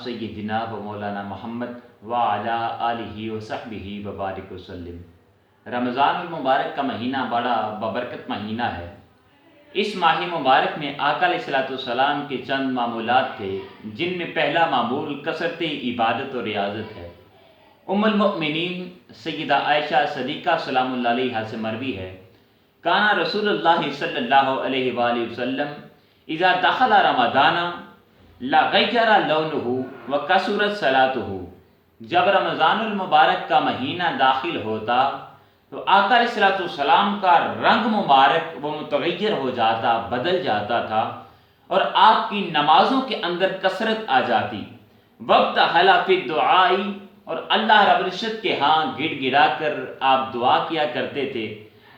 سیدنا و مولانا محمد وعلی آلہ وصحبہ وبارک وسلم۔ رمضان المبارک کا مہینہ بڑا ببرکت مہینہ ہے۔ اس ماہ مبارک میں آقا علیہ الصلوۃ والسلام کے چند معمولات تھے، جن میں پہلا معمول کثرت عبادت و ریاضت ہے۔ ام المؤمنین سیدہ عائشہ صدیقہ سلام اللہ علیہا سے مروی ہے، کانا رسول اللہ صلی اللہ علیہ وآلہ وسلم اذا دخل رمضان لغیر لونہ وکثرت صلاتہ۔ جب رمضان المبارک کا مہینہ داخل ہوتا تو آقا علیہ الصلوۃ والسلام کا رنگ مبارک وہ متغیر ہو جاتا، بدل جاتا تھا، اور آپ کی نمازوں کے اندر کثرت آ جاتی۔ وابتہل فی الدعاء، اور اللہ رب العزت کے ہاں گڑ گڑا کر آپ دعا کیا کرتے تھے۔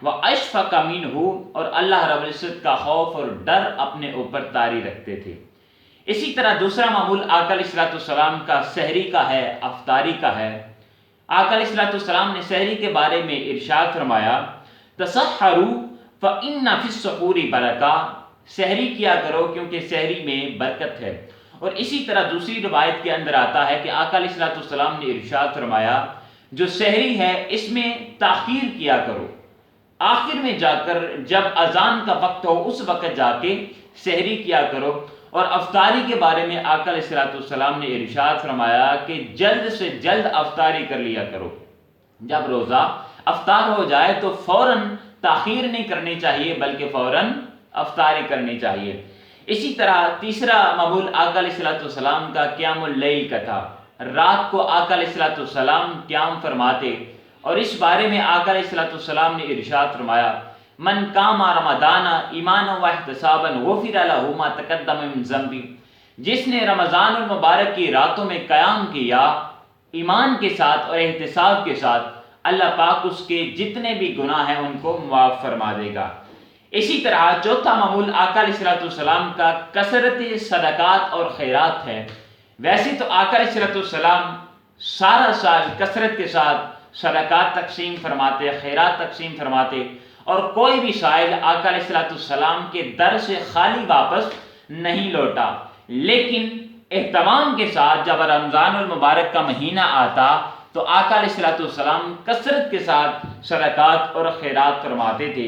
واشفق منہ، اور اللہ رب العزت کا خوف اور ڈر اپنے اوپر طاری رکھتے تھے۔ اسی طرح دوسرا معمول آقا علیہ الصلوۃ والسلام کا سحری کا ہے، افطاری کا ہے۔ آقا علیہ الصلوۃ والسلام نے سحری کے بارے میں ارشاد فرمایا، تسحروا فإن فی السحور برکہ، سحری کیا کرو کیونکہ سحری میں برکت ہے۔ اور اسی طرح دوسری روایت کے اندر آتا ہے کہ آقا علیہ الصلوۃ والسلام نے ارشاد فرمایا، جو سحری ہے اس میں تاخیر کیا کرو، آخر میں جا کر جب اذان کا وقت ہو اس وقت جا کے سحری کیا کرو۔ اور افطاری کے بارے میں آقا علیہ الصلوۃ والسلام نے ارشاد فرمایا کہ جلد سے جلد افطاری کر لیا کرو، جب روزہ افطار ہو جائے تو فوراً تاخیر نہیں کرنی چاہیے بلکہ فوراً افطاری کرنی چاہیے۔ اسی طرح تیسرا معمول آقا علیہ الصلوۃ والسلام کا قیام اللیل کا تھا، رات کو آقا علیہ الصلوۃ والسلام قیام فرماتے، اور اس بارے میں آقا علیہ الصلوۃ والسلام نے ارشاد فرمایا، من قام رمضان ایمانا واحتسابا غفر له ما تقدم من ذنبہ، جس نے رمضان المبارک کی راتوں میں قیام کیا ایمان کے ساتھ اور احتساب کے ساتھ، اللہ پاک اس کے جتنے بھی گناہ ہیں ان کو معاف فرما دے گا۔ اسی طرح چوتھا معمول آقا علیہ الصلوۃ والسلام کا کثرت صدقات اور خیرات ہے۔ ویسے تو آقا علیہ الصلوۃ والسلام سارا سال کثرت کے ساتھ صدقات تقسیم فرماتے، خیرات تقسیم فرماتے، اور کوئی بھی سائل آقا علیہ الصلوۃ والسلام کے در سے خالی واپس نہیں لوٹا، لیکن اہتمام کے ساتھ جب رمضان المبارک کا مہینہ آتا تو آقا علیہ الصلوۃ والسلام کثرت کے ساتھ صدقات اور خیرات فرماتے تھے۔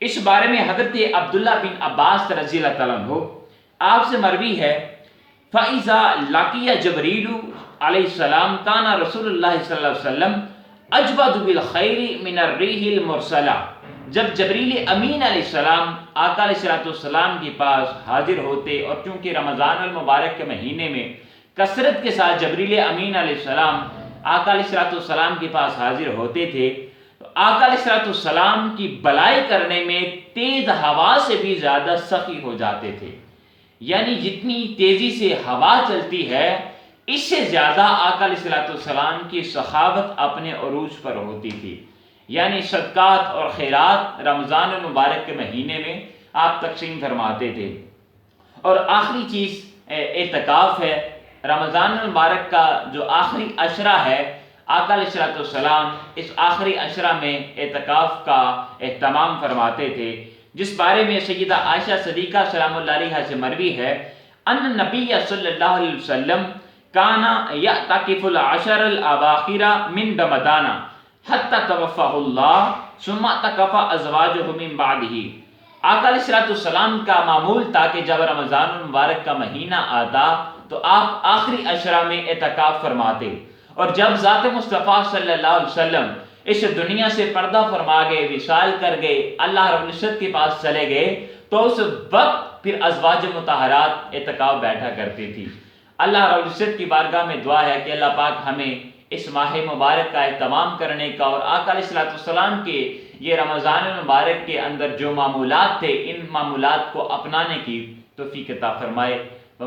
اس بارے میں حضرت عبداللہ بن عباس رضی اللہ تعالیٰ عنہ آپ سے مروی ہے، فَإِذَا لَقِيَ جَبْرِيلُ علیہ السلام کَانَ رسول اللہ صلی اللہ علیہ وسلم اجود بالخیر من الریح المرسلہ۔ جب جبریل امین علیہ السلام آقا علیہ الصلوۃ والسلام کے پاس حاضر ہوتے، اور چونکہ رمضان المبارک کے مہینے میں کثرت کے ساتھ جبریل امین علیہ السلام آقا علیہ الصلوۃ والسلام کے پاس حاضر ہوتے تھے، تو آقا علیہ الصلوۃ والسلام کی بلائی کرنے میں تیز ہوا سے بھی زیادہ سخی ہو جاتے تھے۔ یعنی جتنی تیزی سے ہوا چلتی ہے اس سے زیادہ آقا علیہ الصلوۃ والسلام کی سخاوت اپنے عروج پر ہوتی تھی۔ یعنی صدقات اور خیرات رمضان المبارک کے مہینے میں آپ تقسیم فرماتے تھے۔ اور آخری چیز اعتکاف ہے۔ رمضان المبارک کا جو آخری عشرہ ہے، آقا علیہ الصلوۃ والسلام اس آخری عشرہ میں اعتکاف کا اہتمام فرماتے تھے، جس بارے میں سیدہ عائشہ صدیقہ سلام اللہ علیہا سے مروی ہے، ان نبی صلی اللہ علیہ وسلم کانا یعتکف العشر الاواخر من رمضان حتی توفاہ اللہ ثم اعتکف ازواجہ من بعدہ۔ آقا علیہ الصلوۃ والسلام کا معمول تھا کہ جب رمضان المبارک کا مہینہ آتا تو آپ آخری عشرہ میں اعتکاف فرماتے، اور جب ذات مصطفیٰ صلی اللہ علیہ وسلم اس دنیا سے پردہ فرما گئے، وصال کر گئے، اللہ رب العزت کے پاس چلے گئے، تو اس وقت پھر ازواج مطہرات اعتکاف بیٹھا کرتی تھی۔ اللہ رب العزت کی بارگاہ میں دعا ہے کہ اللہ پاک ہمیں اس ماہ مبارک کا اہتمام کرنے کا، اور آقا علیہ الصلوۃ والسلام کے یہ رمضان المبارک کے اندر جو معمولات تھے ان معمولات کو اپنانے کی توفیق عطا فرمائے۔